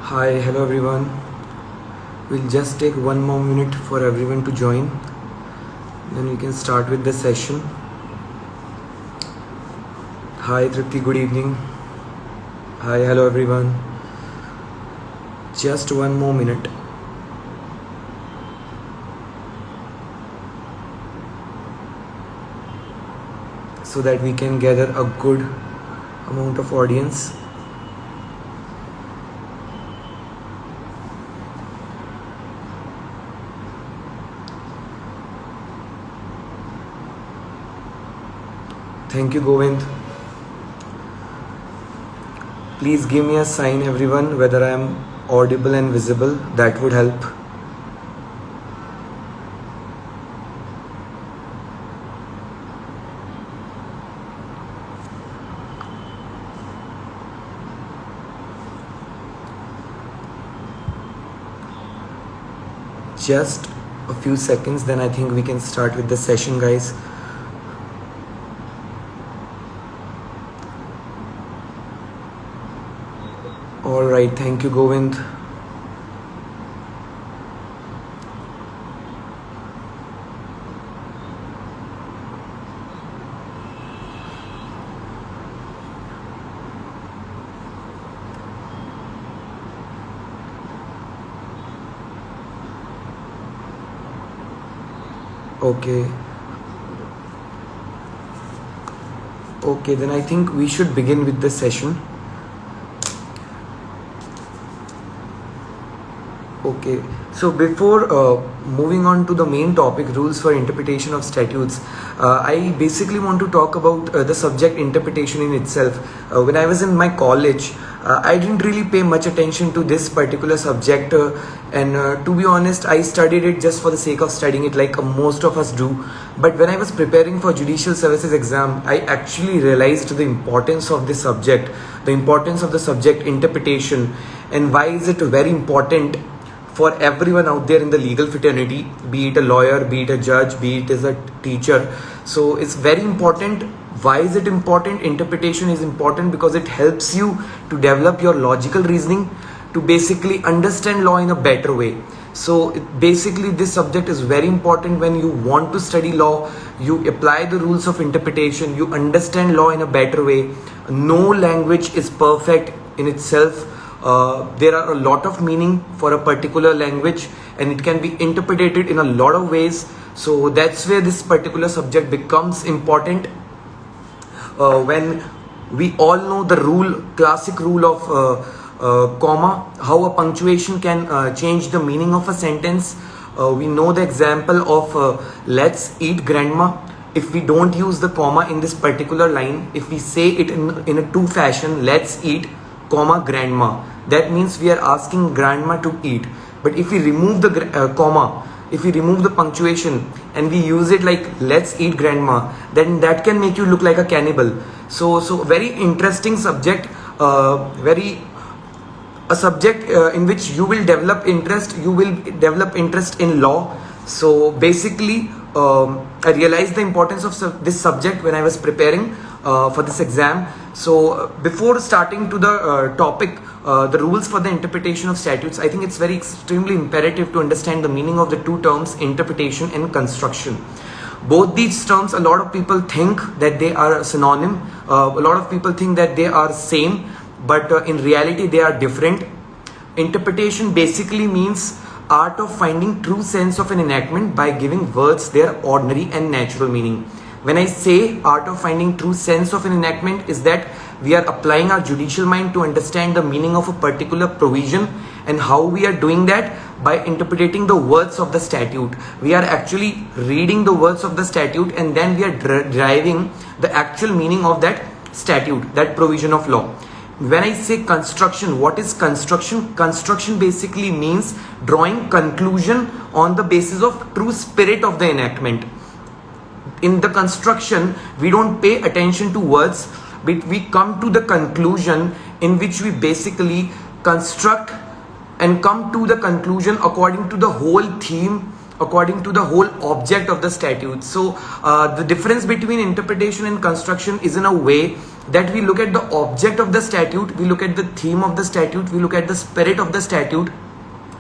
Hi, hello everyone. We'll just take one more minute for everyone to join. Then we can start with the session. Hi Tripti, good evening. Hi, hello everyone. Just one more minute. So that we can gather a good amount of audience. Thank you, Govind. Please give me a sign, everyone, whether I am audible and visible. That would help. Just a few seconds, then I think we can start with the session, guys. All right, thank you, Govind. Okay, then I think we should begin with the session. Okay, so before moving on to the main topic, rules for interpretation of statutes, I basically want to talk about the subject interpretation in itself. When I was in my college, I didn't really pay much attention to this particular subject, and to be honest, I studied it just for the sake of studying it, like most of us do. But when I was preparing for judicial services exam, I actually realized the importance of this subject, the importance of the subject interpretation, and why is it very important for everyone out there in the legal fraternity, be it a lawyer, be it a judge, be it as a teacher. So it's very important. Why is it important? Interpretation is important because it helps you to develop your logical reasoning, to basically understand law in a better way. So basically this subject is very important when you want to study law. You apply the rules of interpretation, you understand law in a better way. No language is perfect in itself. There are a lot of meaning for a particular language, and it can be interpreted in a lot of ways. So that's where this particular subject becomes important. When we all know the classic rule of comma, how a punctuation can change the meaning of a sentence. We know the example of let's eat grandma. If we don't use the comma in this particular line, if we say it in a two fashion, let's eat comma grandma, that means we are asking grandma to eat. But if we remove the comma, if we remove the punctuation and we use it like let's eat grandma, then that can make you look like a cannibal. So very interesting subject, a subject in which you will develop interest. You will develop interest in law. So basically I realized the importance of this subject when I was preparing for this exam. So before starting to the topic, the rules for the interpretation of statutes, I think it's very extremely imperative to understand the meaning of the two terms interpretation and construction. Both these terms, a lot of people think that they are synonym. A lot of people think that they are same, but in reality they are different. Interpretation basically means art of finding true sense of an enactment by giving words their ordinary and natural meaning. When I say art of finding true sense of an enactment, is that we are applying our judicial mind to understand the meaning of a particular provision, and how we are doing that by interpreting the words of the statute. We are actually reading the words of the statute, and then we are deriving the actual meaning of that statute, that provision of law. When I say construction, what is construction? Construction basically means drawing conclusion on the basis of true spirit of the enactment. In the construction, we don't pay attention to words, but we come to the conclusion in which we basically construct and come to the conclusion according to the whole theme according to the whole object of the statute. So the difference between interpretation and construction is in a way that we look at the object of the statute, we look at the theme of the statute, we look at the spirit of the statute,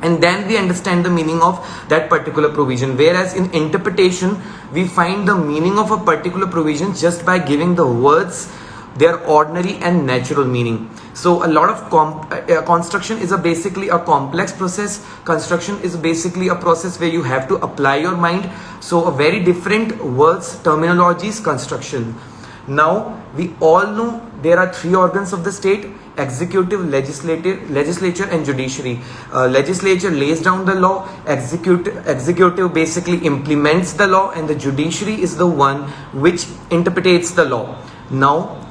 and then we understand the meaning of that particular provision. Whereas in interpretation, we find the meaning of a particular provision just by giving the words their ordinary and natural meaning. So a lot of construction is basically a complex process. Construction is basically a process where you have to apply your mind. So a very different words, terminologies, construction. Now we all know there are three organs of the state: executive, legislature and judiciary. Legislature lays down the law, executive basically implements the law, and the judiciary is the one which interprets the law. Now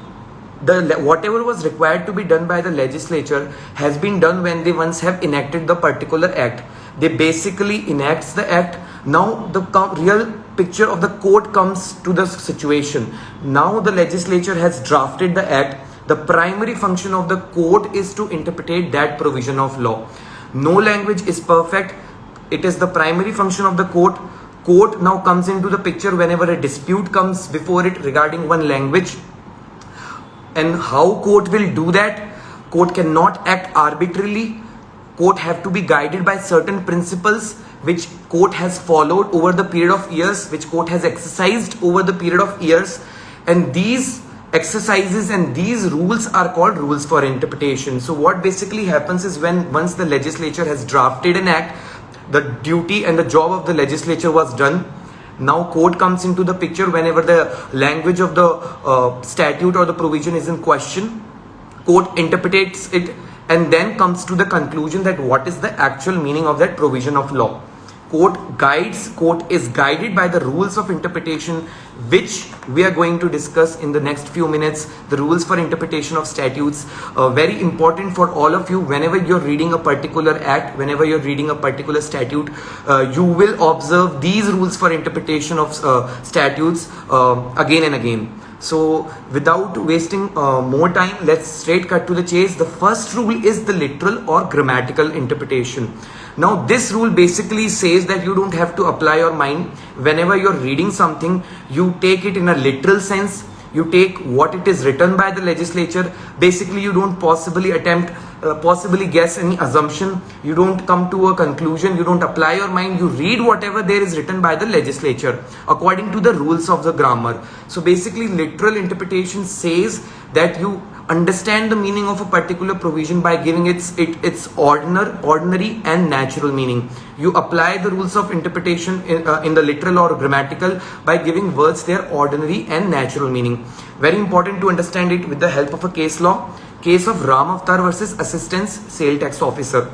whatever was required to be done by the legislature has been done when they once have enacted the particular act. They basically enacts the act. Now the real picture of the court comes to the situation. Now the legislature has drafted the act. The primary function of the court is to interpret that provision of law. No language is perfect. It is the primary function of the court. Court now comes into the picture whenever a dispute comes before it regarding one language. And how court will do that? Court cannot act arbitrarily. Court have to be guided by certain principles which court has followed over the period of years, which court has exercised over the period of years. And these exercises and these rules are called rules for interpretation. So what basically happens is once the legislature has drafted an act, the duty and the job of the legislature was done. Now court comes into the picture whenever the language of the statute or the provision is in question. Court interprets it and then comes to the conclusion that what is the actual meaning of that provision of law. Court is guided by the rules of interpretation, which we are going to discuss in the next few minutes. The rules for interpretation of statutes, very important for all of you. Whenever you're reading a particular act, whenever you're reading a particular statute, you will observe these rules for interpretation of statutes again and again. So without wasting more time, let's straight cut to the chase. The first rule is the literal or grammatical interpretation. Now this rule basically says that you don't have to apply your mind. Whenever you're reading something, you take it in a literal sense. You take what it is written by the legislature. Basically, you don't possibly guess any assumption. You don't come to a conclusion. You don't apply your mind. You read whatever there is written by the legislature according to the rules of the grammar. So basically, literal interpretation says that you understand the meaning of a particular provision by giving its ordinary and natural meaning. You apply the rules of interpretation in the literal or grammatical by giving words their ordinary and natural meaning. Very important to understand it with the help of a case law. Case of Ram Avatar versus Assistant Sale Tax Officer.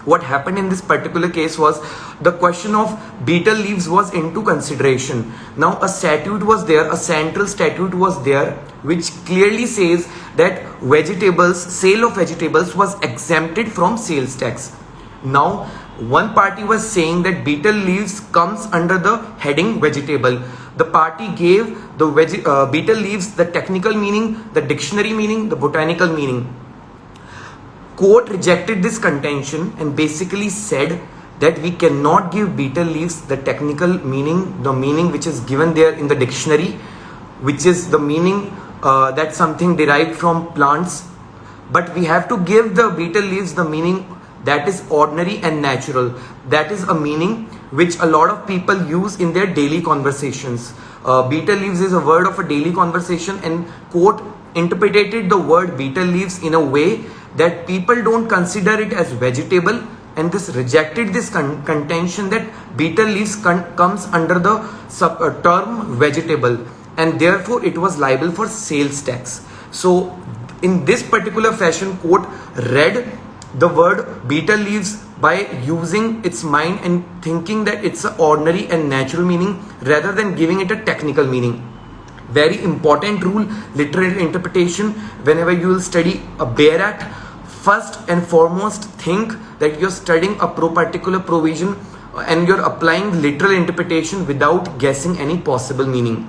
What happened in this particular case was the question of betel leaves was into consideration. Now a statute was there, a central statute was there, which clearly says that sale of vegetables was exempted from sales tax. Now one party was saying that betel leaves comes under the heading vegetable. The party gave the betel leaves the technical meaning, the dictionary meaning, the botanical meaning. Court rejected this contention and basically said that we cannot give betel leaves the technical meaning, the meaning which is given there in the dictionary, which is the meaning that something derived from plants, but we have to give the betel leaves the meaning that is ordinary and natural. That is a meaning which a lot of people use in their daily conversations. Betel leaves is a word of a daily conversation, and court interpreted the word betel leaves in a way that people don't consider it as vegetable, and this rejected this contention that betel leaves comes under the term vegetable, and therefore it was liable for sales tax. So in this particular fashion, court read the word betel leaves by using its mind and thinking that it's an ordinary and natural meaning rather than giving it a technical meaning. Very important rule, literal interpretation. Whenever you will study a Bare Act, first and foremost think that you're studying a particular provision and you're applying literal interpretation without guessing any possible meaning.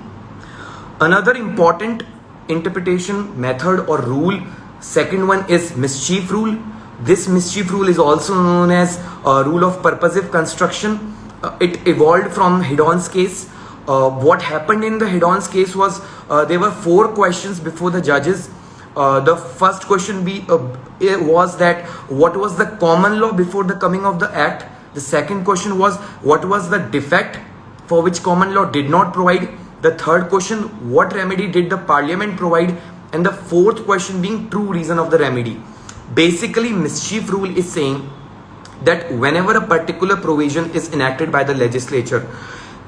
Another important interpretation method or rule, second one is mischief rule. This mischief rule is also known as rule of purposive construction. it evolved from Hedon's case. What happened in the Hedon's case was there were 4 questions before the judges. The first question was that what was the common law before the coming of the act. The second question was what was the defect for which common law did not provide. The third question, what remedy did the parliament provide, and the fourth question being true reason of the remedy. Basically, mischief rule is saying that whenever a particular provision is enacted by the legislature,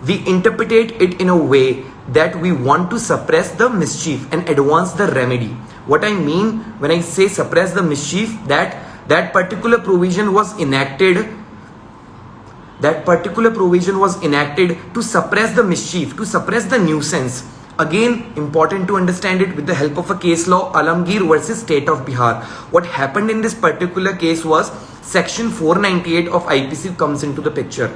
we interpret it in a way that we want to suppress the mischief and advance the remedy. What I mean when I say suppress the mischief, that particular provision was enacted to suppress the mischief, to suppress the nuisance. Again, important to understand it with the help of a case law, Alamgir versus State of Bihar. What happened in this particular case was section 498 of IPC comes into the picture.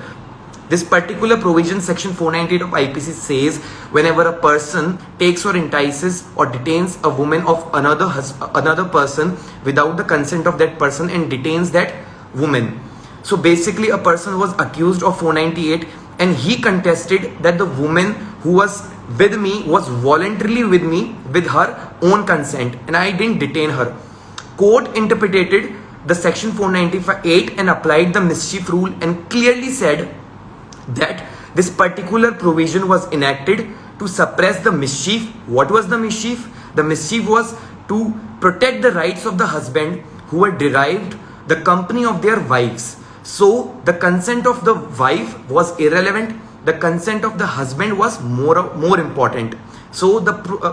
This particular provision, section 498 of IPC says whenever a person takes or entices or detains a woman of another person without the consent of that person and detains that woman. So basically a person was accused of 498 and he contested that the woman who was with me was voluntarily with me with her own consent and I didn't detain her. Court interpreted the section 498 and applied the mischief rule and clearly said that this particular provision was enacted to suppress the mischief. What was the mischief? The mischief was to protect the rights of the husband who were derived the company of their wives. So the consent of the wife was irrelevant. The consent of the husband was more important. So the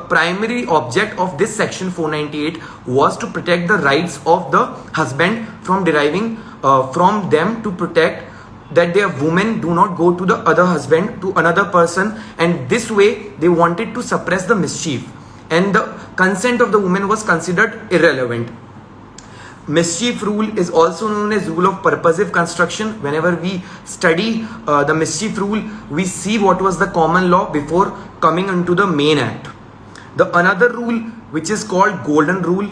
primary object of this section 498 was to protect the rights of the husband from deriving from them, to protect that their women do not go to the other husband, to another person, and this way they wanted to suppress the mischief and the consent of the woman was considered irrelevant. Mischief rule is also known as rule of purposive construction. Whenever we study the mischief rule, we see what was the common law before coming into the main act. The another rule which is called golden rule,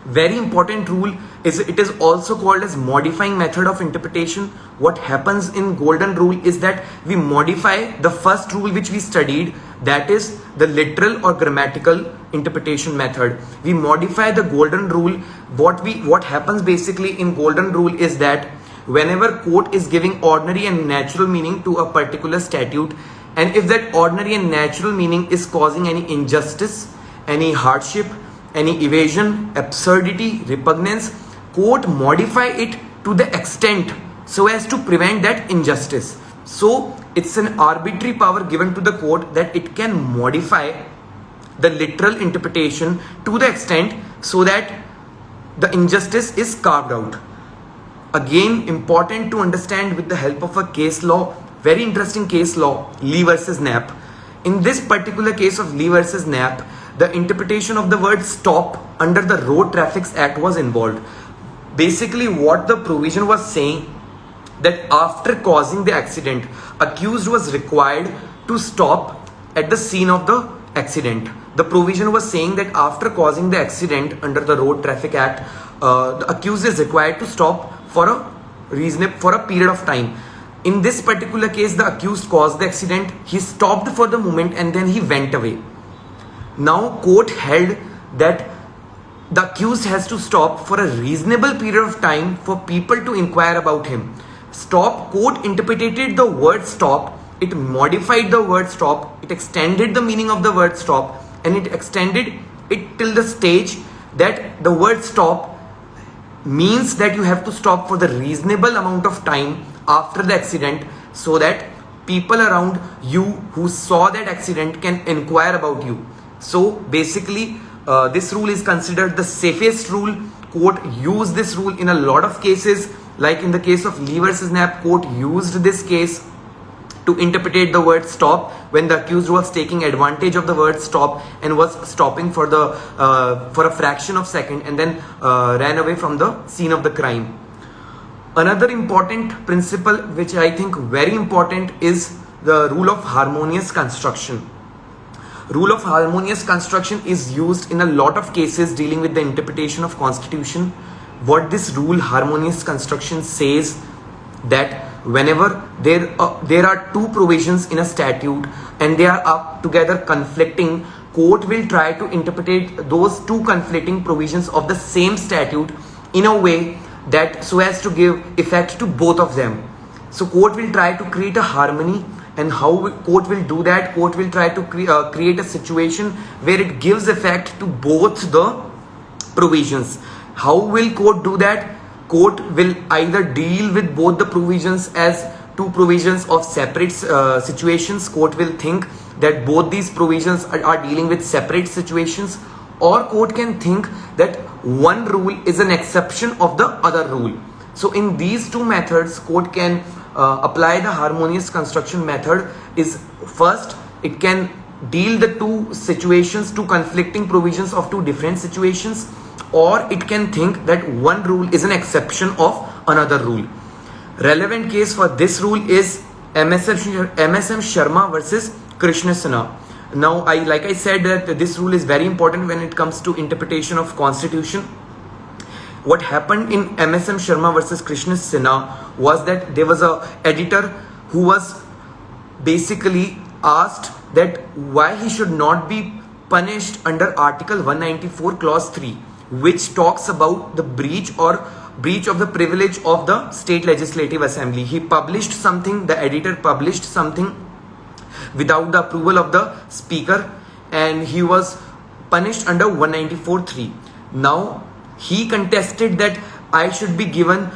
very important rule, it is also called as modifying method of interpretation. What happens in golden rule is that we modify the first rule which we studied, that is the literal or grammatical interpretation method. We modify the golden rule. What happens basically in golden rule is that whenever court is giving ordinary and natural meaning to a particular statute, and if that ordinary and natural meaning is causing any injustice, any hardship, any evasion, absurdity, repugnance, court modify it to the extent so as to prevent that injustice. So it's an arbitrary power given to the court that it can modify the literal interpretation to the extent so that the injustice is carved out. Again, important to understand with the help of a case law, very interesting case law, Lee versus Knapp. In this particular case of Lee versus Knapp, the interpretation of the word stop under the Road Traffic Act was involved. Basically, what the provision was saying, that after causing the accident, accused was required to stop at the scene of the accident. The provision was saying that after causing the accident under the Road Traffic Act, the accused is required to stop for a period of time. In this particular case, the accused caused the accident, he stopped for the moment and then he went away. Now court held that the accused has to stop for a reasonable period of time for people to inquire about him. Stop, court interpreted the word stop, it modified the word stop, it extended the meaning of the word stop, and it extended it till the stage that the word stop means that you have to stop for the reasonable amount of time after the accident so that people around you who saw that accident can inquire about you. So basically this rule is considered the safest rule. Court used this rule in a lot of cases, like in the case of Lee versus Knapp, court used this case to interpret the word stop when the accused was taking advantage of the word stop and was stopping for a fraction of second and then ran away from the scene of the crime. Another important principle which I think very important is the rule of harmonious construction. Rule of harmonious construction is used in a lot of cases dealing with the interpretation of constitution. What this rule harmonious construction says, that whenever there are two provisions in a statute and they are up together conflicting, court will try to interpret those two conflicting provisions of the same statute in a way that so as to give effect to both of them. So court will try to create a harmony, and how court will do that? Court will try to create a situation where it gives effect to both the provisions. How will court do that? Court will either deal with both the provisions as two provisions of separate situations. Court will think that both these provisions are dealing with separate situations, or court can think that one rule is an exception of the other rule. So in these two methods, court can apply the harmonious construction method. Is first, it can deal the two situations, two conflicting provisions of two different situations, or it can think that one rule is an exception of another rule. Relevant case for this rule is MSM Sharma versus Krishna Sinha. Now, like I said that this rule is very important when it comes to interpretation of constitution. What happened in MSM Sharma versus Krishna Sinha was that there was a editor who was basically asked that why he should not be punished under Article 194 Clause 3, which talks about the breach of the privilege of the state legislative assembly. He published something, the editor published something without the approval of the speaker, and he was punished under 194.3. Now he contested that I should be given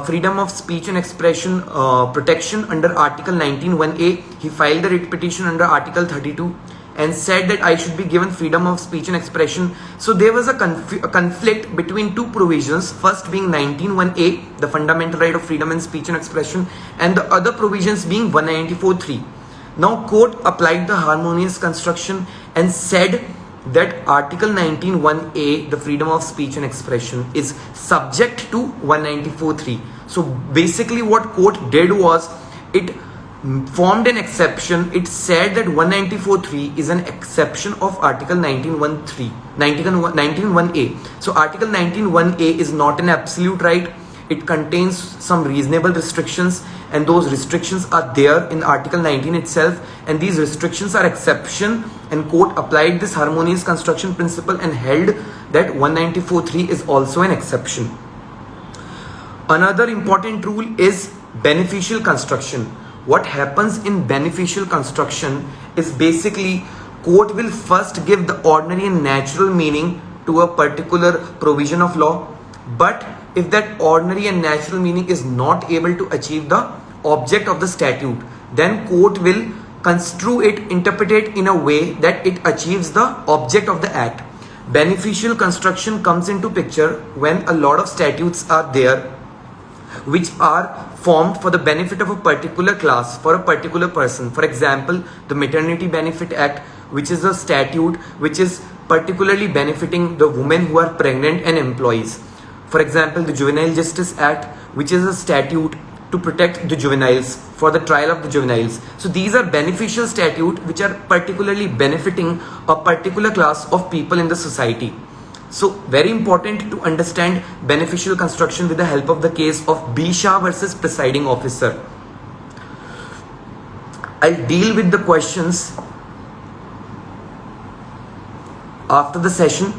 freedom of speech and expression protection under Article 19(1)(a). He filed a writ petition under Article 32 and said that I should be given freedom of speech and expression. So there was a conflict between two provisions, first being 19(1)(a), the fundamental right of freedom and speech and expression, and the other provisions being 194.3. Now court applied the harmonious construction and said that Article 19(1)(a), the freedom of speech and expression, is subject to 194.3. So basically what court did was it formed an exception. It said that 194.3 is an exception of Article 19(1)(a). So Article 19(1)(a) is not an absolute right. It contains some reasonable restrictions, and those restrictions are there in Article 19 itself, and these restrictions are exception, and court applied this harmonious construction principle and held that 194.3 is also an exception. Another important rule is beneficial construction. What happens in beneficial construction is basically court will first give the ordinary and natural meaning to a particular provision of law, but if that ordinary and natural meaning is not able to achieve the object of the statute, then court will construe it, interpret it in a way that it achieves the object of the act. Beneficial construction comes into picture when a lot of statutes are there which are formed for the benefit of a particular class, for a particular person. For example, the Maternity Benefit Act, which is a statute which is particularly benefiting the women who are pregnant and employees. For example, the Juvenile Justice Act, which is a statute to protect the juveniles, for the trial of the juveniles. So these are beneficial statutes which are particularly benefiting a particular class of people in the society. So very important to understand beneficial construction with the help of the case of B. Shah versus Presiding Officer. I'll deal with the questions after the session.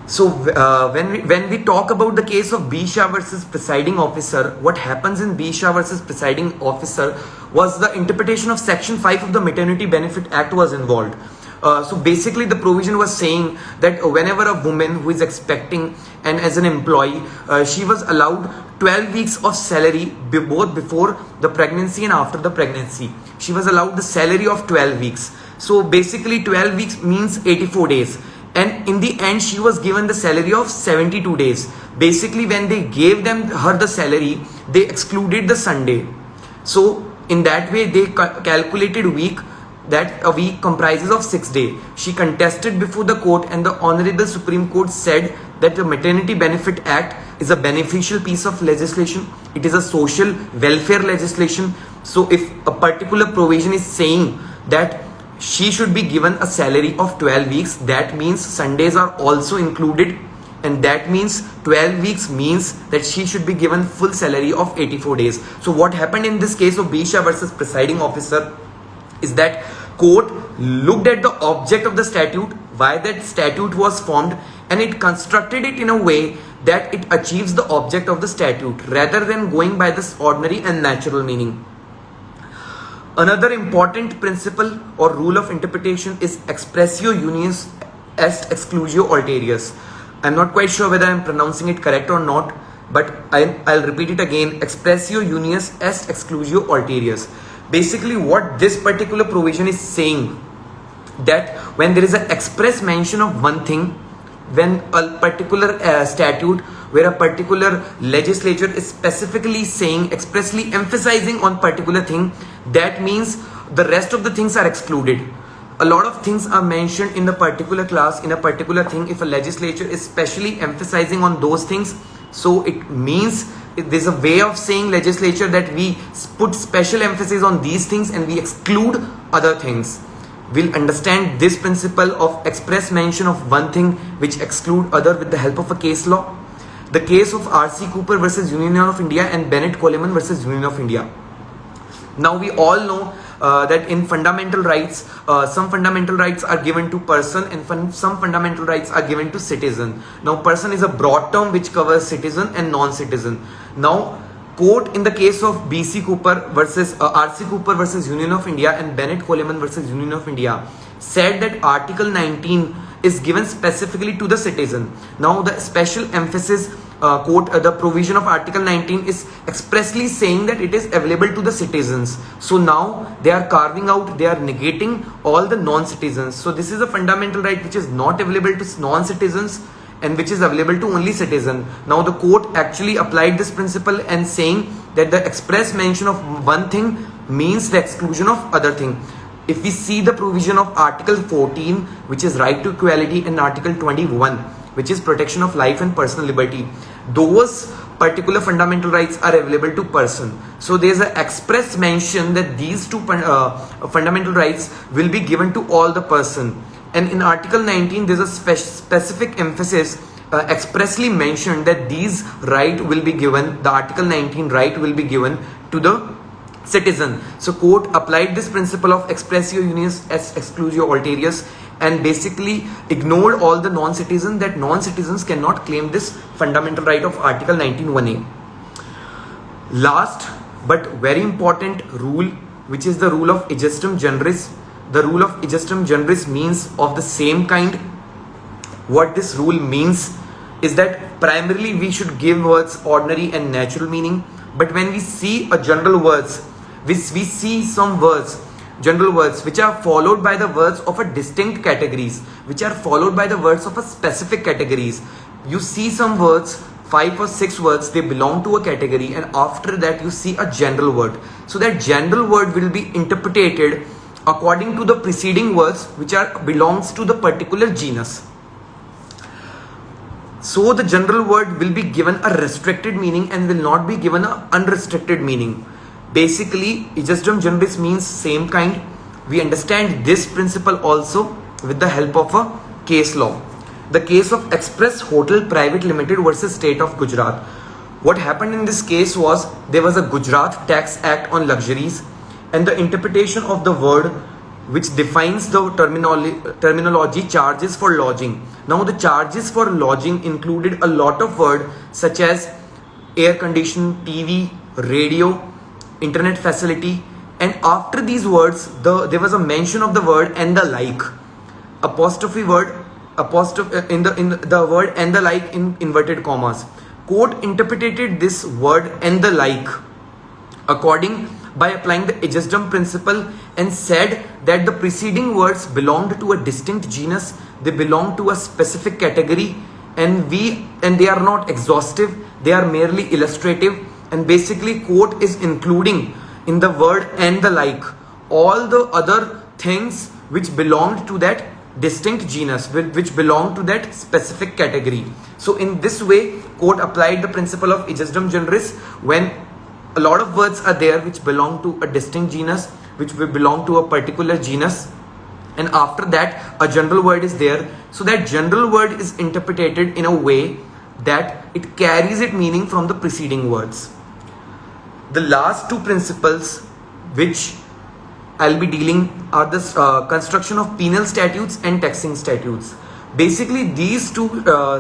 So when we talk about the case of B. Shah versus Presiding Officer, what happens in B. Shah versus Presiding Officer was the interpretation of Section 5 of the Maternity Benefit Act was involved. So basically the provision was saying that whenever a woman who is expecting and as an employee, she was allowed 12 weeks of salary both before the pregnancy and after the pregnancy. She was allowed the salary of 12 weeks. So basically 12 weeks means 84 days. And in the end, she was given the salary of 72 days. Basically, when they gave her the salary, they excluded the Sunday. So in that way, they calculated week, that a week comprises of 6 days. She contested before the court, and the Honorable Supreme Court said that the Maternity Benefit Act is a beneficial piece of legislation. It is a social welfare legislation. So if a particular provision is saying that she should be given a salary of 12 weeks, that means Sundays are also included, and that means 12 weeks means that she should be given full salary of 84 days. So what happened in this case of Bisha versus presiding officer is that court looked at the object of the statute, why that statute was formed, and it constructed it in a way that it achieves the object of the statute rather than going by this ordinary and natural meaning. Another important principle or rule of interpretation is expressio unius est exclusio ulterius. I'm not quite sure whether I'm pronouncing it correct or not, but I'll repeat it again. Expressio unius est exclusio ulterius. Basically, what this particular provision is saying, that when there is an express mention of one thing, when a particular statute, where a particular legislature is specifically saying, expressly emphasizing on particular thing, that means the rest of the things are excluded. A lot of things are mentioned in the particular class, in a particular thing. If a legislature is specially emphasizing on those things, so it means there's a way of saying legislature that we put special emphasis on these things and we exclude other things. We'll understand this principle of express mention of one thing which exclude other with the help of a case law. The case of R.C. Cooper versus Union of India and Bennett Coleman versus Union of India. Now we all know that in fundamental rights, some fundamental rights are given to person and some fundamental rights are given to citizen. Now person is a broad term which covers citizen and non-citizen. Now court in the case of B.C. Cooper versus R.C. Cooper versus Union of India and Bennett Coleman versus Union of India said that Article 19 is given specifically to the citizen. Now the special emphasis the provision of Article 19 is expressly saying that it is available to the citizens. So now they are carving out, they are negating all the non-citizens. So this is a fundamental right which is not available to non-citizens and which is available to only citizen. Now the court actually applied this principle and saying that the express mention of one thing means the exclusion of other thing. If we see the provision of Article 14, which is right to equality, and Article 21, which is protection of life and personal liberty, those particular fundamental rights are available to person. So there is an express mention that these two fundamental rights will be given to all the person. And in Article 19, there is a specific emphasis expressly mentioned that these right will be given, the Article 19 right will be given to the citizen. So court applied this principle of expressio unius est exclusio ulterius and basically ignored all the non-citizens, that non-citizens cannot claim this fundamental right of Article 19(1)(a). Last but very important rule, which is the rule of ejusdem generis. The rule of ejusdem generis means of the same kind. What this rule means is that primarily we should give words ordinary and natural meaning, but when we see a general words, we see some words, general words, which are followed by the words of a distinct categories, which are followed by the words of a specific categories. You see some words, 5 or 6 words, they belong to a category, and after that you see a general word. So that general word will be interpreted according to the preceding words which belongs to the particular genus. So the general word will be given a restricted meaning and will not be given an unrestricted meaning. Basically, ejusdem generis means same kind. We understand this principle also with the help of a case law. The case of Express Hotel Private Limited versus State of Gujarat. What happened in this case was there was a Gujarat Tax Act on luxuries, and the interpretation of the word which defines the terminology charges for lodging. Now the charges for lodging included a lot of words such as air condition, TV, radio, internet facility, and after these words there was a mention of the word and the like, apostrophe word, in the word and the like in inverted commas. Court interpreted this word and the like according by applying the ejusdem principle and said that the preceding words belonged to a distinct genus, they belong to a specific category, and they are not exhaustive, they are merely illustrative. And basically court is including in the word and the like all the other things which belonged to that distinct genus, which belong to that specific category. So in this way court applied the principle of ejusdem generis when a lot of words are there which belong to a distinct genus, which will belong to a particular genus, and after that a general word is there. So that general word is interpreted in a way that it carries its meaning from the preceding words. The last two principles which I'll be dealing are the construction of penal statutes and taxing statutes. Basically, these two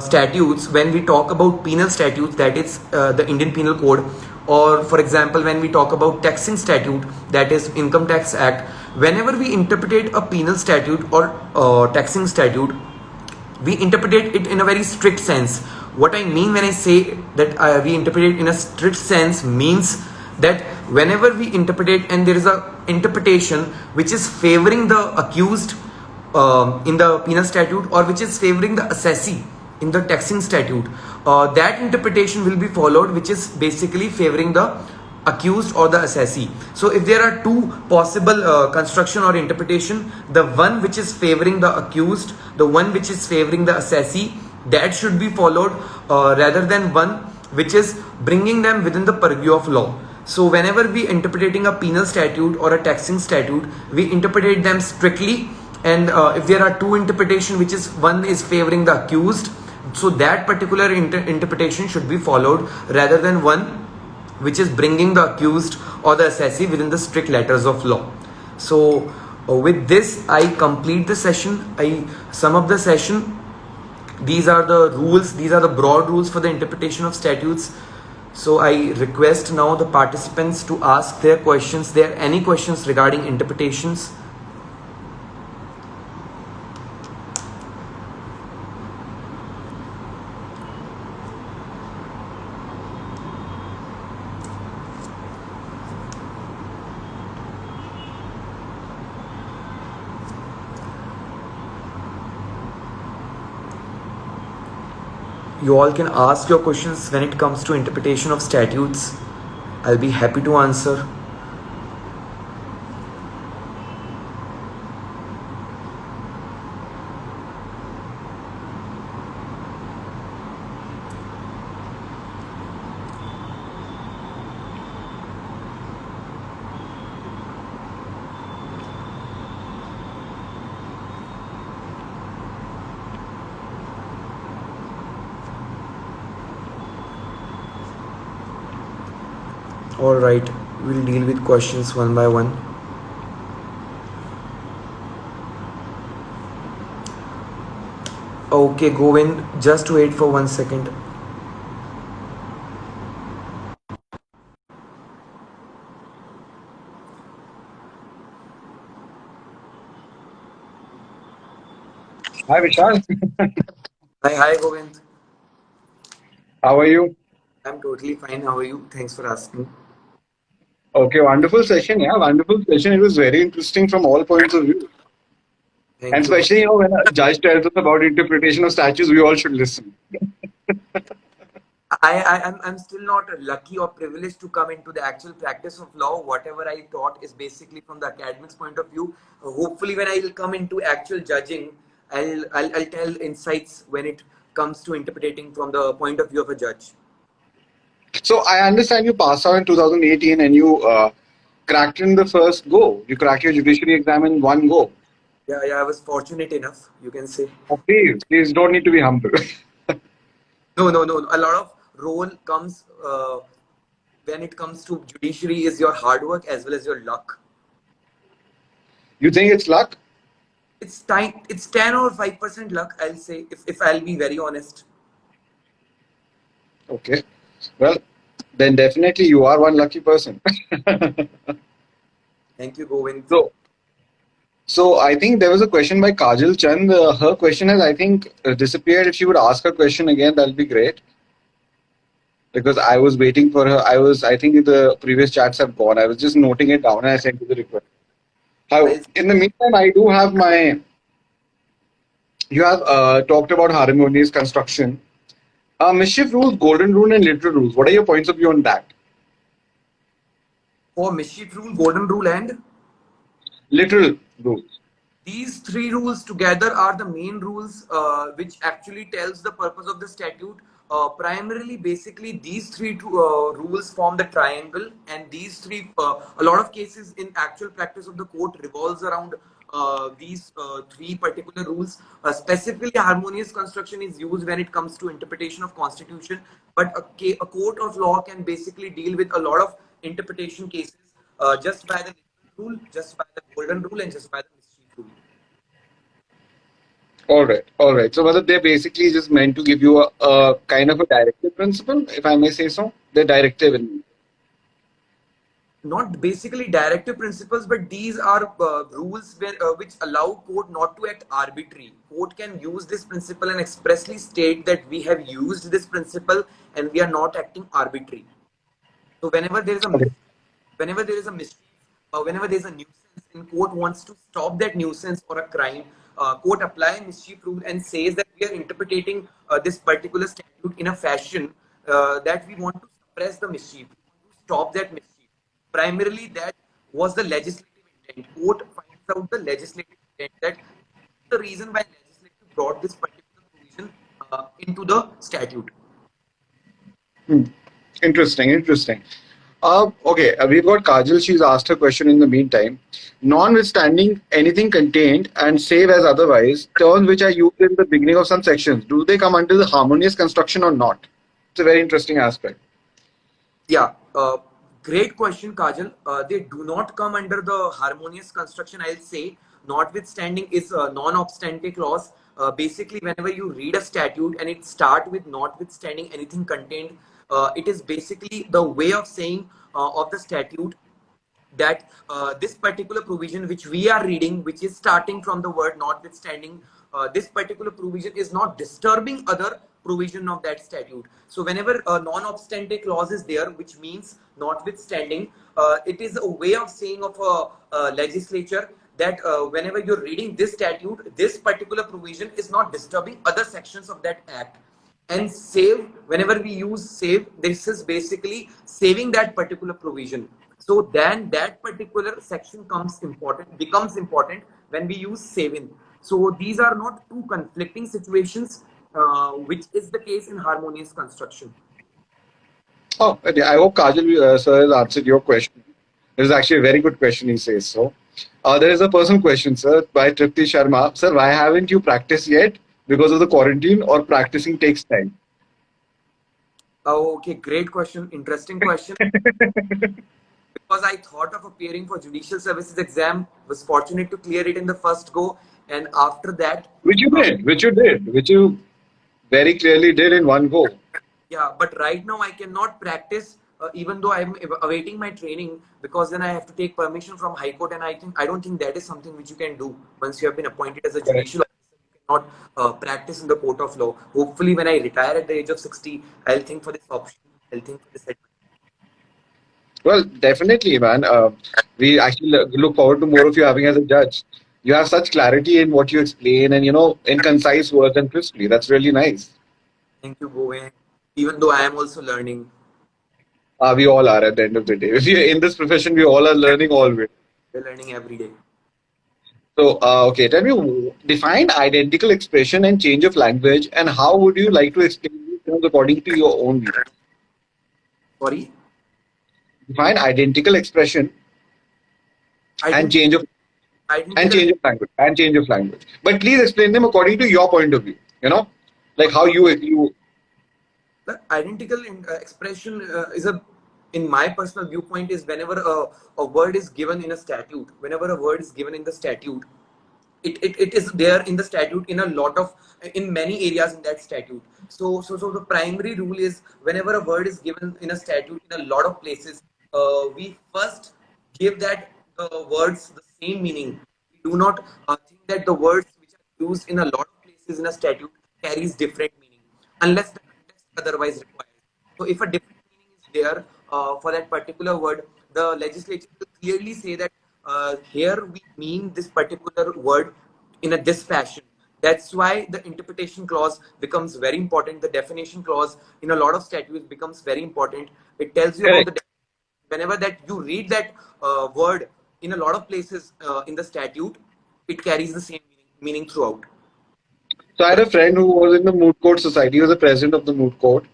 statutes, when we talk about penal statutes, that is the Indian Penal Code, or for example, when we talk about taxing statute, that is Income Tax Act, whenever we interpret a penal statute or taxing statute, we interpret it in a very strict sense. What I mean when I say that we interpret it in a strict sense means that whenever we interpret it and there is a interpretation which is favoring the accused in the penal statute, or which is favoring the assessee in the taxing statute, that interpretation will be followed, which is basically favoring the accused or the assessee. So if there are two possible construction or interpretation, the one which is favoring the accused, the one which is favoring the assessee, that should be followed rather than one which is bringing them within the purview of law. So whenever we interpreting a penal statute or a taxing statute, we interpret them strictly, and if there are two interpretation which is one is favoring the accused, so that particular interpretation should be followed rather than one which is bringing the accused or the assessee within the strict letters of law. So with this I complete the session, I sum up the session. These are the rules, these are the broad rules for the interpretation of statutes. So I request now the participants to ask their questions. There are any questions regarding interpretations? You all can ask your questions when it comes to interpretation of statutes. I'll be happy to answer. Alright, we'll deal with questions one by one. Okay, Govind, just wait for 1 second. Hi Vishal, Hi, Govind. how are you? I'm totally fine. How are you? Thanks for asking. Okay, wonderful session. Yeah, wonderful session. It was very interesting from all points of view. And Thank you. especially, when a judge tells us about interpretation of statutes, we all should listen. I'm still not lucky or privileged to come into the actual practice of law. Whatever I taught is basically from the academics point of view. Hopefully, when I will come into actual judging, I'll tell insights when it comes to interpreting from the point of view of a judge. So I understand you passed out in 2018 and you cracked in the first go. You cracked your judiciary exam in one go. Yeah, I was fortunate enough, you can say. Oh, please don't need to be humble. No. A lot of role comes when it comes to judiciary is your hard work as well as your luck. You think it's luck? It's 10 or 5% luck, I'll say, if I'll be very honest. Okay. Well, then definitely you are one lucky person. Thank you, Govind. So I think there was a question by Kajal Chand. Her question has, I think, disappeared. If she would ask her question again, that'll be great. Because I was waiting for her. I think the previous chats have gone. I was just noting it down and I sent you the request. In the meantime, I do have you have talked about harmonious construction. Mischief rules, golden rule, and literal rules. What are your points of view on that? For mischief rule, golden rule, and literal rules. These three rules together are the main rules which actually tells the purpose of the statute. Primarily, basically, these three rules form the triangle, and these three, a lot of cases in actual practice of the court revolves around these three particular rules. Specifically, harmonious construction is used when it comes to interpretation of constitution, but a court of law can basically deal with a lot of interpretation cases just by the rule, just by the golden rule, and just by the mischief rule. All right, all right. So, whether they're basically just meant to give you a kind of a directive principle, if I may say so. They're directive in. Not basically directive principles, but these are rules which allow court not to act arbitrary. Court can use this principle and expressly state that we have used this principle and we are not acting arbitrary. So Okay. whenever there is a mischief, whenever there is a nuisance, and court wants to stop that nuisance or a crime, court apply a mischief rule and says that we are interpreting this particular statute in a fashion that we want to suppress the mischief, we want to stop that mischief. Primarily, that was the legislative intent. Court finds out the legislative intent that the reason why legislature brought this particular provision into the statute. Hmm. Interesting, interesting. Okay, we've got Kajal. She's asked her question in the meantime. Notwithstanding anything contained and save as otherwise, terms which are used in the beginning of some sections, do they come under the harmonious construction or not? It's a very interesting aspect. Yeah, great question, Kajal. They do not come under the harmonious construction, I'll say. Notwithstanding is a non-obstante clause. Basically, whenever you read a statute and it start with notwithstanding anything contained, it is basically the way of saying of the statute that this particular provision which we are reading, which is starting from the word notwithstanding, this particular provision is not disturbing other provision of that statute. So whenever a non-obstante clause is there, which means notwithstanding, it is a way of saying of a legislature that whenever you're reading this statute, this particular provision is not disturbing other sections of that act. And save, whenever we use save, this is basically saving that particular provision. So then that particular section becomes important when we use saving. So these are not two conflicting situations, which is the case in harmonious construction. Oh, I hope Kajal sir has answered your question. It is actually a very good question, he says so. There is a personal question, sir, by Tripti Sharma. Sir, why haven't you practiced yet? Because of the quarantine or practicing takes time? Oh, okay, great question, interesting question. Because I thought of appearing for judicial services exam, was fortunate to clear it in the first go, and after that, Which you very clearly did in one go. yeah, but right now I cannot practice, even though I'm awaiting my training, because then I have to take permission from High Court, and I don't think that is something which you can do once you have been appointed as a Correct. judicial officer. You cannot practice in the court of law. Hopefully, when I retire at the age of 60, I'll think for this option. I'll think for this. Well, definitely, man. We actually look forward to more of you having as a judge. You have such clarity in what you explain and, in concise words and crisply. That's really nice. Thank you, Govind. Even though I am also learning, We all are at the end of the day. If you're in this profession, we all are learning always. we're learning every day. So, okay, tell me, define identical expression and change of language, and how would you like to explain these terms according to your own view? Sorry, Define identical expression and identical, change of identical, change of language. But please explain them according to your point of view. Like how you. the identical expression is in my personal viewpoint, is whenever a word is given in a statute, whenever a word is given in the statute, it is there in the statute in a lot of, in many areas in that statute. So the primary rule is whenever a word is given in a statute in a lot of places, we first give that words the same meaning. We do not think that the words which are used in a lot of places in a statute carries different meaning unless the context otherwise requires. So if a different meaning is there for that particular word, the legislature will clearly say that here we mean this particular word in a this fashion. That's why the interpretation clause becomes very important. The definition clause in a lot of statutes becomes very important. It tells you about Correct. the whenever that you read that word in a lot of places in the statute, it carries the same meaning throughout. So I had a friend who was in the moot court society. He was the president of the moot court.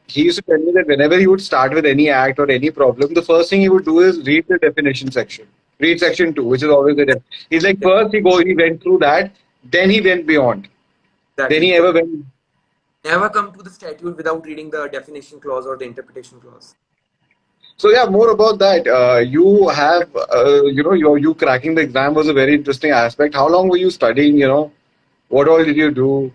He used to tell me that whenever he would start with any act or any problem, the first thing he would do is read the definition section. Read section 2, which is always the he's like first he went through that, then he went beyond. Then Exactly, he because ever went. never come to the statute without reading the definition clause or the interpretation clause. So yeah, more about that. You have, you cracking the exam was a very interesting aspect. How long were you studying? What all did you do?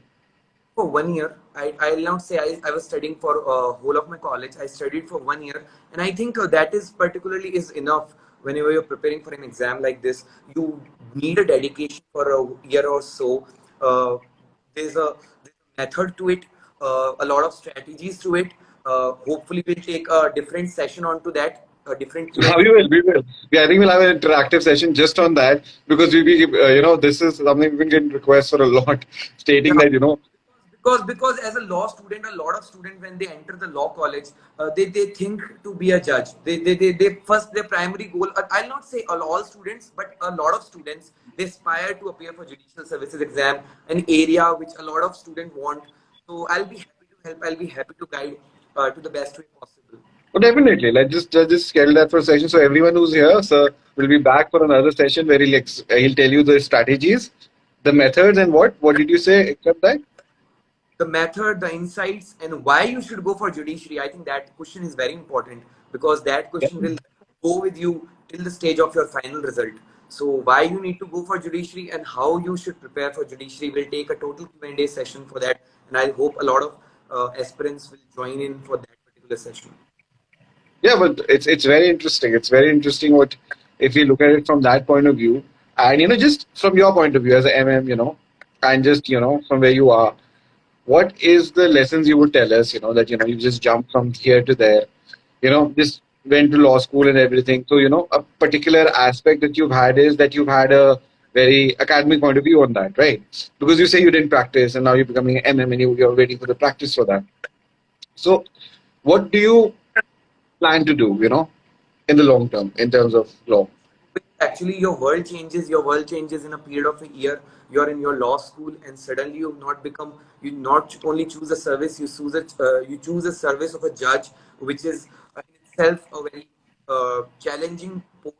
For 1 year. I'll not say I was studying for whole of my college. I studied for 1 year, and I think that is particularly is enough whenever you're preparing for an exam like this. You need a dedication for a year or so. There's a method to it, a lot of strategies to it. Hopefully, we'll take a different session onto that, a different Q&A. We will, we will. Yeah, I think we'll have an interactive session just on that because this is something we've been getting requests for a lot, stating Yeah, that because as a law student, a lot of students when they enter the law college, they think to be a judge. They first their primary goal. I'll not say all students, but a lot of students they aspire to appear for judicial services exam, an area which a lot of students want. So I'll be happy to help. I'll be happy to guide to the best way possible. Oh, definitely. Let's just schedule that for a session. So everyone who's here, sir, will be back for another session where he'll tell you the strategies, the methods, and what did you say? Except that. The method, the insights, and why you should go for judiciary. I think that question is very important because that Yeah. question will go with you till the stage of your final result. So why you need to go for judiciary and how you should prepare for judiciary. We'll take a total Q&A session for that, and I hope a lot of aspirants will join in for that particular session. Yeah, but it's very interesting. It's very interesting what if you look at it from that point of view, and just from your point of view as a MM, and just from where you are, what is the lessons you would tell us? That you just jumped from here to there, just went to law school and everything. So a particular aspect that you've had is that you've had a very academic point of view on that, right? Because you say you didn't practice, and now you're becoming an MM, and you're waiting for the practice for that. So, what do you plan to do? In the long term in terms of law. Actually your world changes in a period of a year. You're in your law school and suddenly you not only choose a service, you choose a service of a judge, which is in itself a very challenging post,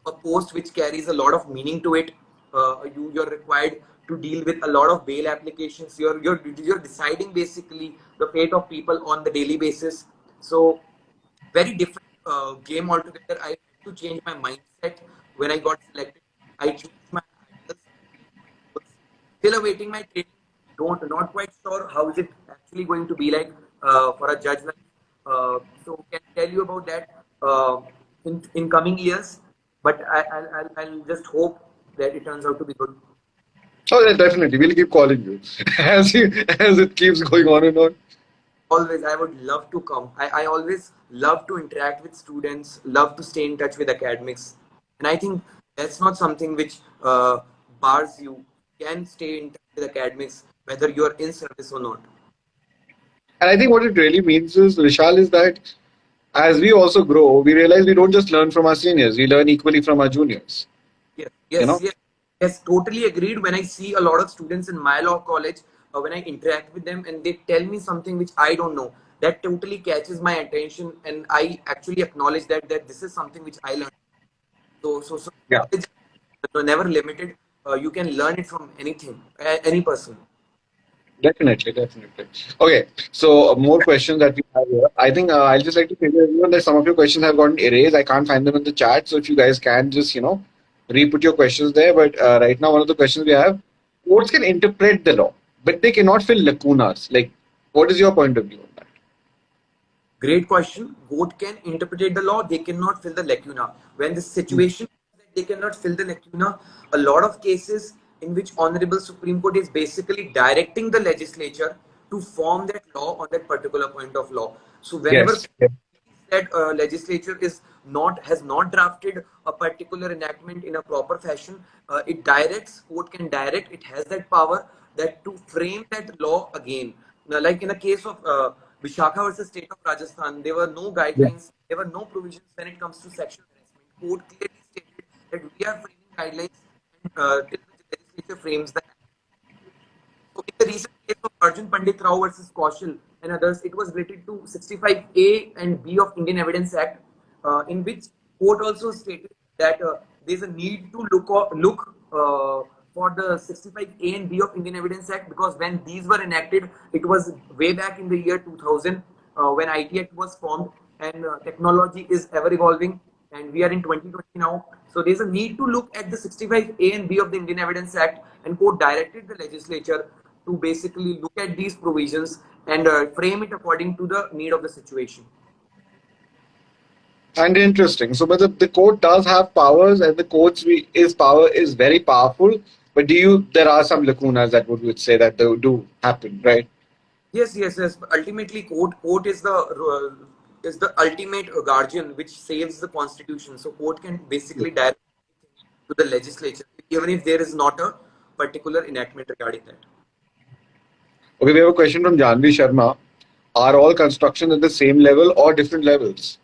a post which carries a lot of meaning to it. You're required to deal with a lot of bail applications. You're deciding basically the fate of people on the daily basis. So very different game altogether. I had to change my mindset when I got selected. I changed my ideals. Was still awaiting my training. Don't not quite sure how is it actually going to be like for a judge life. So can tell you about that in coming years. But I'll just hope that it turns out to be good. Oh, yeah, definitely. We'll keep calling you as it keeps going on and on. Always, I would love to come. I always love to interact with students, love to stay in touch with academics. And I think that's not something which bars you. You can stay in touch with academics, whether you're in service or not. And I think what it really means is, Vishal, is that as we also grow, we realize we don't just learn from our seniors, we learn equally from our juniors. Yes, You yes, know? yes, yes, totally agreed. When I see a lot of students in my law college, when I interact with them and they tell me something which I don't know, that totally catches my attention, and I actually acknowledge that this is something which I learned. So Yeah. knowledge is never limited. You can learn it from anything, any person. Definitely, definitely. Okay, so more questions that we have here. I think I'll just like to say to everyone that some of your questions have gotten erased. I can't find them in the chat, so if you guys can just re-put your questions there. But right now, one of the questions we have: courts can interpret the law, but they cannot fill lacunas. Like, what is your point of view on that? Great question. Court can interpret the law, they cannot fill the lacuna. When the Mm. situation that they cannot fill the lacuna, a lot of cases in which Honorable Supreme Court is basically directing the legislature to form that law on that particular point of law. So whenever Yes. Yes. that legislature is not has not drafted a particular enactment in a proper fashion, it directs, court can direct, it has that power that to frame that law again. Now, like in a case of Vishakha versus state of Rajasthan, there were no Yeah. guidelines, there were no provisions when it comes to sexual harassment. Court clearly stated that we are framing guidelines and till the legislature frames the act. So in the recent case of Arjun Pandit Rao versus Kaushal and others, it was related to 65A and B of Indian Evidence Act, in which court also stated that there's a need to look for the 65A and B of Indian Evidence Act, because when these were enacted, it was way back in the year 2000 when IT Act was formed, and technology is ever evolving, and we are in 2020 now. So there's a need to look at the 65A and B of the Indian Evidence Act, and court directed the legislature to basically look at these provisions and frame it according to the need of the situation. And interesting. So, but the court does have powers, and the court's is power is very powerful. But there are some lacunas that would say that they do happen, right? Yes, yes, yes. Ultimately, court is the ultimate guardian which saves the constitution. So court can basically direct to the legislature, even if there is not a particular enactment regarding that. Okay, we have a question from Janvi Sharma. Are all constructions at the same level or different levels?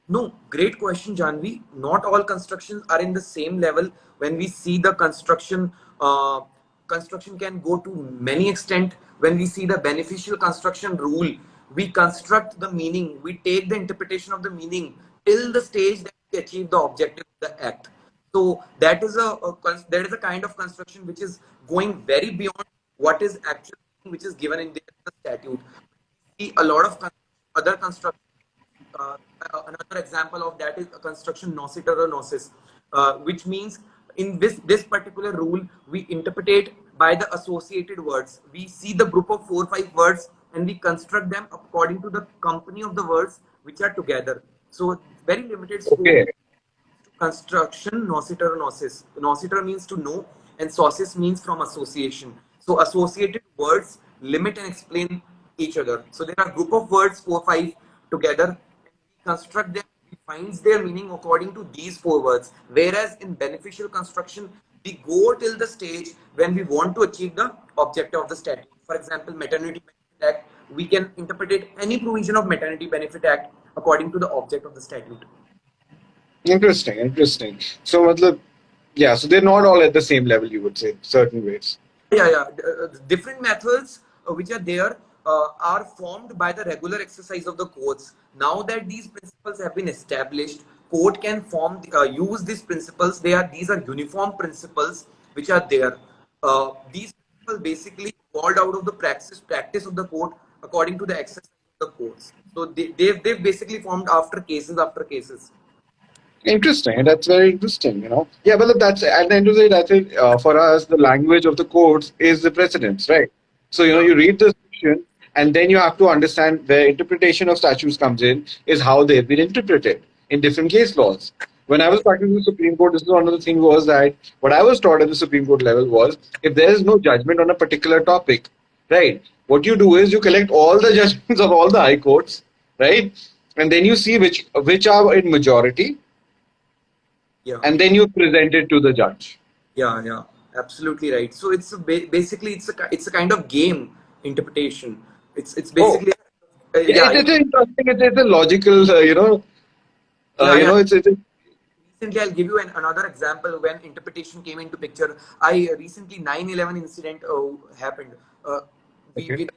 No, great question, Janvi. Not all constructions are in the same level. When we see the construction can go to many extent. When we see the beneficial construction rule, we construct the meaning. We take the interpretation of the meaning till the stage that we achieve the objective of the act. So that is a kind of construction which is going very beyond what is actually which is given in the statute. We see a lot of other construction. uh, Another example of that is a construction nociter or gnosis, which means in this particular rule we interpret by the associated words. We see the group of 4 or 5 words and we construct them according to the company of the words which are together. So very limited scope Okay. construction, nociter, gnosis. Nociter means to know, and sosis means from association. So associated words limit and explain each other. So there are group of words, 4 or 5 together, and we construct them, we finds their meaning according to these 4 words. Whereas in beneficial construction, we go till the stage when we want to achieve the objective of the statute. For example, Maternity Benefit Act, we can interpret any provision of Maternity Benefit Act according to the object of the statute. Interesting, interesting. So, matlab, yeah, so they're not all at the same level, you would say, certain ways. Yeah. Different methods which are there are formed by the regular exercise of the courts. Now that these principles have been established, court can use these principles. These are uniform principles which are there. These principles basically evolved out of the practice of the court according to the exercise of the courts. So they've basically formed after cases. Interesting. That's very interesting, you know. Yeah, but that's at the end of the day, that's it. For us, the language of the courts is the precedents, right? So, you know, Yeah. you read the section and then you have to understand where interpretation of statutes comes in is how they've been interpreted in different case laws. When I was practicing the Supreme Court, this is one of the things was that what I was taught at the Supreme Court level was if there is no judgment on a particular topic, right? What you do is you collect all the judgments of all the high courts, right? And then you see which are in majority Yeah. and then you present it to the judge. Yeah, absolutely right. So basically it's a kind of game interpretation. It's Oh, basically yeah, it's interesting. It's a logical, yeah, yeah. it's Recently, I'll give you another example when interpretation came into picture. I recently 9/11 incident happened. Uh, okay. it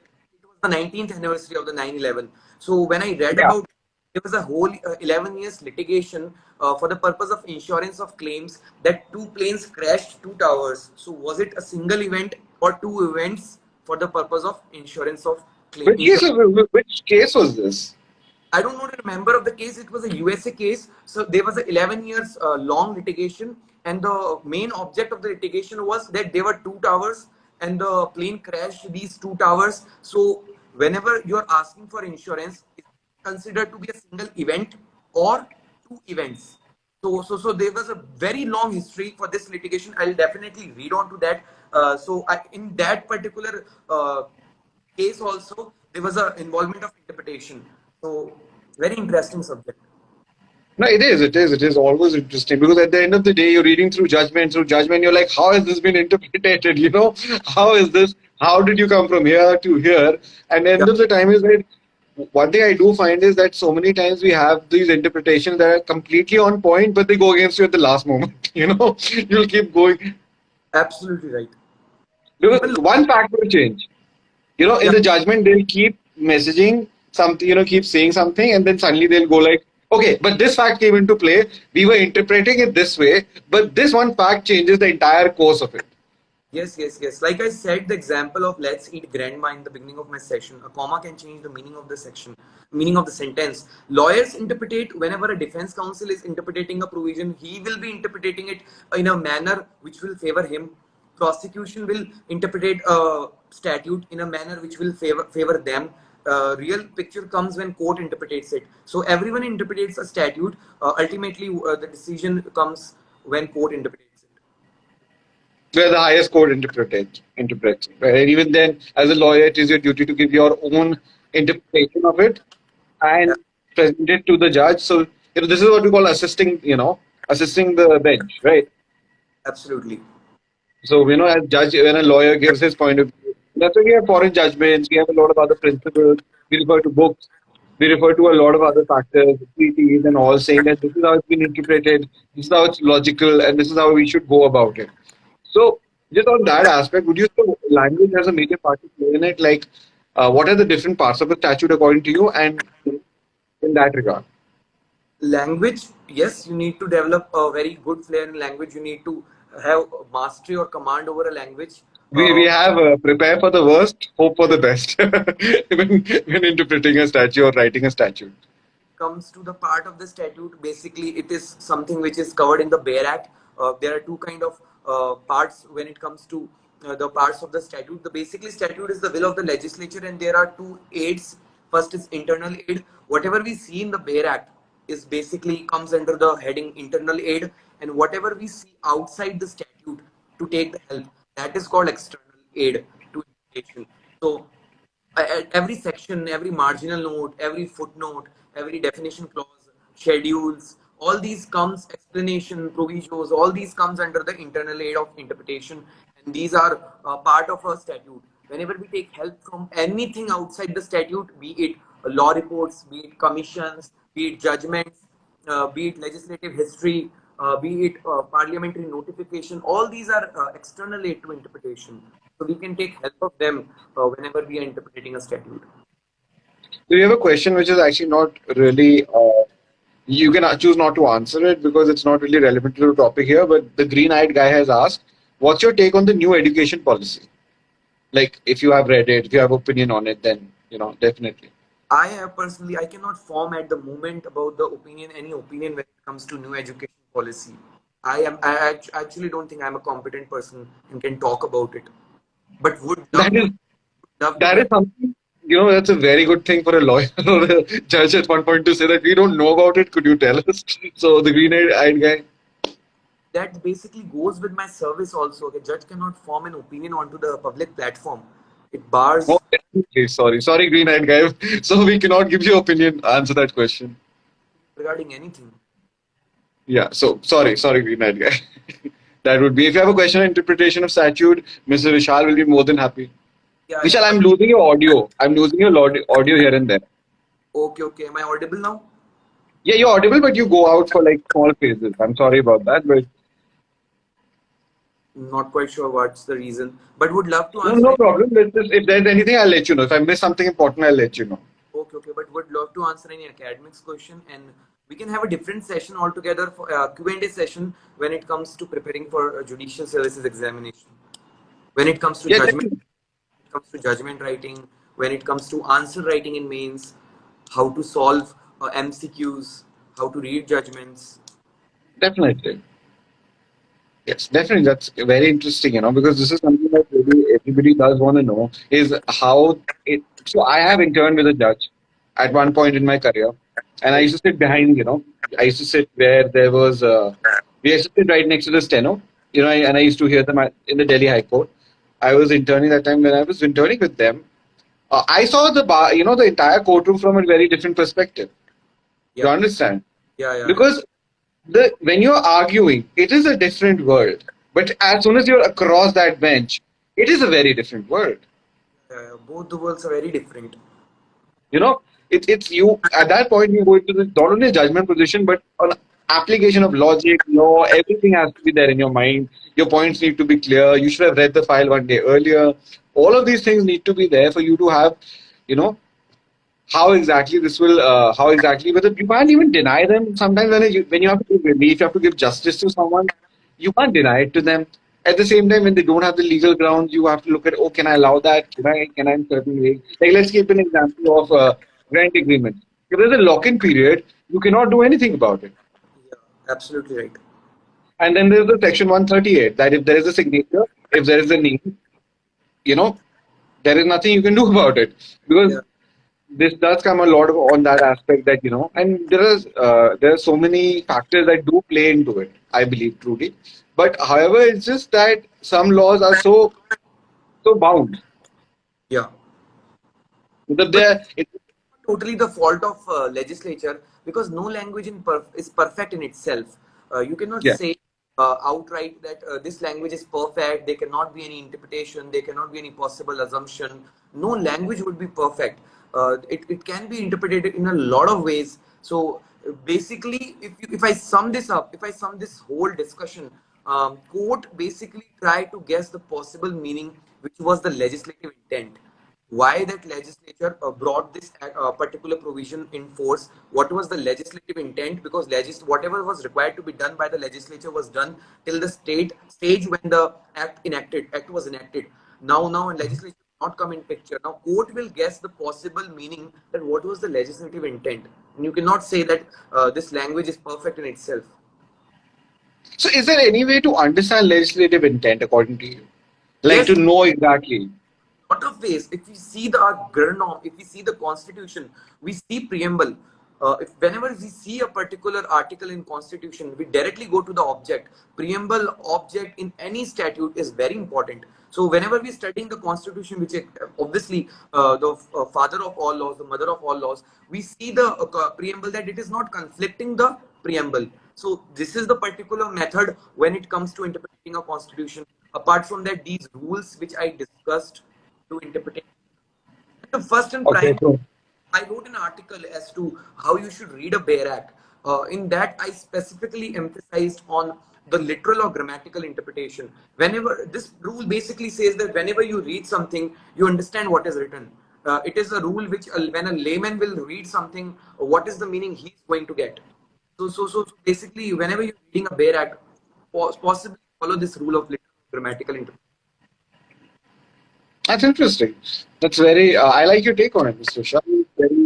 was the 19th anniversary of the 9/11. So when I read Yeah. about, there was a whole 11 years litigation for the purpose of insurance of claims that 2 planes crashed 2 towers. So was it a single event or 2 events for the purpose of insurance of claim? Which case was this? I don't know the member of the case. It was a USA case. So there was a 11 years long litigation, and the main object of the litigation was that there were 2 towers, and the plane crashed these 2 towers. So whenever you are asking for insurance, it's considered to be a single event or 2 events. So there was a very long history for this litigation. I'll definitely read on to that. In that particular case also there was a involvement of interpretation. So very interesting subject. No, it is. It is always interesting because at the end of the day, you're reading through judgment. You're like, how has this been interpreted? You know, how is this? How did you come from here to here? And the Yeah, end of the time is that one thing I do find is that so many times we have these interpretations that are completely on point, but they go against you at the last moment. You know, you'll keep going absolutely right. because Even one fact will change. You know, in yeah, the judgment, they'll keep messaging something, you know, keep saying something, and then suddenly they'll go like, Okay, but this fact came into play. We were interpreting it this way, but this one fact changes the entire course of it. Yes, yes, yes. Like I said, the example of let's eat grandma in the beginning of my session, a comma can change the meaning of the section, meaning of the sentence. Lawyers interpret whenever a defense counsel is interpreting a provision, he will be interpreting it in a manner which will favor him. Prosecution will interpret a statute in a manner which will favor them. Real picture comes when court interprets it. So everyone interprets a statute. Ultimately, the decision comes when court interprets it. Where the highest court interprets. Right? And even then, as a lawyer, it is your duty to give your own interpretation of it Yeah, and present it to the judge. So this is what we call assisting. Assisting the bench, right? absolutely. So, as judge, when a lawyer gives his point of view, that's why we have foreign judgments, we have a lot of other principles, we refer to books, we refer to a lot of other factors, treaties and all, saying that this is how it's been interpreted, this is how it's logical, and this is how we should go about it. So, just on that aspect, would you say language has a major part to play in it? Like, what are the different parts of the statute according to you, and in that regard? Language, yes, you need to develop a very good flair in language. You need to have mastery or command over a language. We have prepare for the worst, hope for the best when interpreting a statute or writing a statute. Comes to the part of the statute, basically it is something which is covered in the Bare Act. There are two kind of parts when it comes to the parts of the statute. The basically statute is the will of the legislature, and there are two aids. First is internal aid. Whatever we see in the Bare Act is basically comes under the heading internal aid, and whatever we see outside the statute to take the help, that is called external aid to education. So every section, every marginal note, every footnote, every definition clause, schedules, all these comes explanation, provisos, all these comes under the internal aid of interpretation, and these are part of a statute. Whenever we take help from anything outside the statute, be it law reports, be it commissions, be it judgments, be it legislative history, be it parliamentary notification, all these are external aid to interpretation. So we can take help of them whenever we are interpreting a statute. So we have a question which is actually not really. You can choose not to answer it because it's not really relevant to the topic here. But the green-eyed guy has asked, "What's your take on the new education policy? Like, if you have read it, if you have opinion on it, then definitely." I have personally, I cannot form at the moment about the opinion, any opinion when it comes to new education policy. Actually don't think I'm a competent person and can talk about it, but would That is love to that is get something. That's a very good thing for a lawyer or a judge at one point to say that we don't know about it. Could you tell us? So the green-eyed guy. that basically goes with my service also. The judge cannot form an opinion onto the public platform. It Oh, bars definitely. Sorry, green-eyed guy. So we cannot give you opinion. Answer that question. regarding anything. Yeah. So sorry, green-eyed guy. That would be. If you have a question on interpretation of statute, Mr. Vishal will be more than happy. Yeah, yeah. Vishal, I'm losing your audio. I'm losing your audio here and there. Okay, okay. Am I audible now? Yeah, you're audible, but you go out for like small phases. I'm sorry about that, but Not quite sure what's the reason, but would love to no, answer no it. problem. If there's anything, I'll let you know. If I miss something important, I'll let you know. Okay, okay, but would love to answer any academics question, and we can have a different session altogether for Q&A session when it comes to preparing for judicial services examination. When it comes to Yeah, judgment, definitely. writing, when it comes to answer writing in mains, how to solve MCQs, how to read judgments. Definitely. Yes, definitely. That's very interesting, because this is something that really everybody does want to know is how it. So I have interned with a judge at one point in my career, and I Okay, used to sit behind, I used to sit where there was, we used to sit right next to the steno, and I used to hear them in the Delhi High Court. I was interning that time when I was interning with them. I saw the bar, the entire courtroom from a very different perspective. You yeah, understand? yeah, yeah, yeah. Because when you're arguing, it is a different world. But as soon as you're across that bench, it is a very different world. Both the worlds are very different. You know, it's you at that point you go into the not only a judgment position, but an application of logic, law, everything has to be there in your mind. Your points need to be clear. You should have read the file one day earlier. All of these things need to be there for you to have, you know, how exactly this will, how exactly, whether you can't even deny them. Sometimes when you have to give relief, you have to give justice to someone, you can't deny it to them. At the same time, when they don't have the legal grounds, you have to look at, oh, can I allow that? Can I in certain ways? Like, let's keep an example of rent agreement. If there's a lock-in period, you cannot do anything about it. Yeah, absolutely right. And then there's the section 138 that if there is a signature, if there is a name, you know, there is nothing you can do about it, because Yeah, this does come a lot of, on that aspect, that and there are so many factors that do play into it, I believe, truly. But however, it's just that some laws are so bound yeah. that But they're totally the fault of legislature, because no language is perfect in itself. You cannot yeah. say outright that this language is perfect. There cannot be any interpretation. There cannot be any possible assumption. No language would be perfect. It can be interpreted in a lot of ways. So basically, if I sum this up, if I sum this whole discussion, court basically try to guess the possible meaning, which was the legislative intent, why that legislature brought this particular provision in force, what was the legislative intent, because whatever was required to be done by the legislature was done till the stage when the act was enacted. Now and legislature not come in picture. Now court will guess the possible meaning, that what was the legislative intent, and you cannot say that this language is perfect in itself. So is there any way to understand legislative intent according to you, like Yes, to know exactly? lot of ways. If we see the Gurnom, if we see the Constitution, we see preamble. If whenever we see a particular article in Constitution, we directly go to the object. Preamble object in any statute is very important. So whenever we're studying the Constitution, which is obviously the father of all laws, the mother of all laws, we see the preamble, that it is not conflicting the preamble. So this is the particular method when it comes to interpreting a constitution. Apart from that, these rules which I discussed to interpretation. The first and Okay, prime, so I wrote an article as to how you should read a Baer Act. In that, I specifically emphasized on the literal or grammatical interpretation. Whenever this rule basically says that whenever you read something, you understand what is written. It is a rule which, when a layman will read something, what is the meaning he is going to get. So basically, whenever you're reading a Baer Act, possibly follow this rule of literal grammatical interpretation. that's interesting. That's very. I like your take on it, Mr. Shah. Very,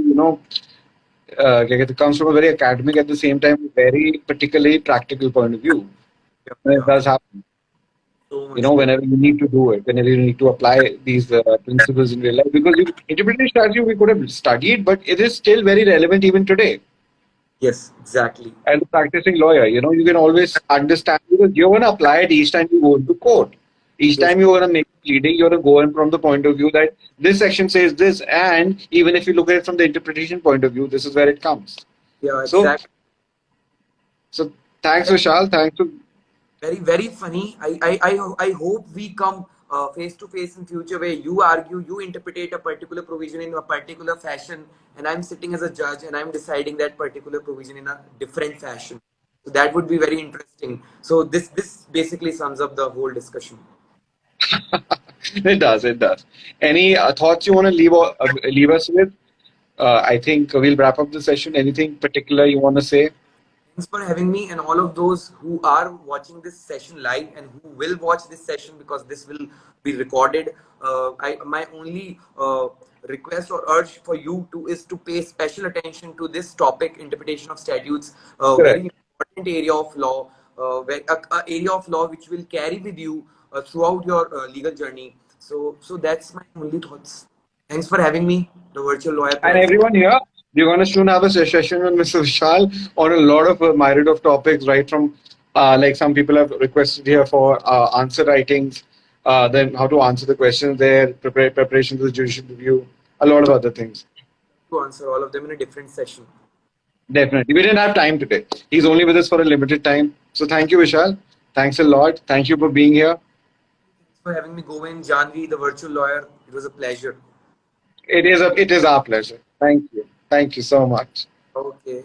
it comes from a very academic, at the same time very particularly practical point of view. Yeah, And it yeah, does happen. so much. Whenever you need to do it, whenever you need to apply these principles in real life, because interpretation strategy we could have studied, but it is still very relevant even today. Yes, exactly. As a practicing lawyer, you can always understand, because you're going to apply it each time you go into court. Each Yes, time you're going to make a pleading, you're going to go in from the point of view that this section says this, and even if you look at it from the interpretation point of view, this is where it comes. yeah, So, exactly. so thanks, Vishal. Thanks to Very, very funny. I hope we come face to face in future where you argue, you interpret a particular provision in a particular fashion, and I'm sitting as a judge and I'm deciding that particular provision in a different fashion. So that would be very interesting. So this basically sums up the whole discussion. it does, it does. Any thoughts you want to leave us with? I think we'll wrap up the session. Anything particular you want to say? Thanks for having me, and all of those who are watching this session live and who will watch this session, because this will be recorded. My only request or urge for you to is to pay special attention to this topic, interpretation of statutes, very Correct. important area of law, a area of law which will carry with you throughout your legal journey. So that's my only thoughts. Thanks for having me, the virtual lawyer And professor. everyone here, we're going to soon have a session with Mr. Vishal on a lot of myriad of topics, right from like some people have requested here for answer writings, then how to answer the questions there, preparation for the judicial review, a lot of other things. To answer all of them in a different session. Definitely. We didn't have time today. He's only with us for a limited time. So thank you, Vishal. Thanks a lot. Thank you for being here. Thanks for having me, Govind, Janvi, the virtual lawyer. It was a pleasure. It is our pleasure. Thank you. Thank you so much. Okay.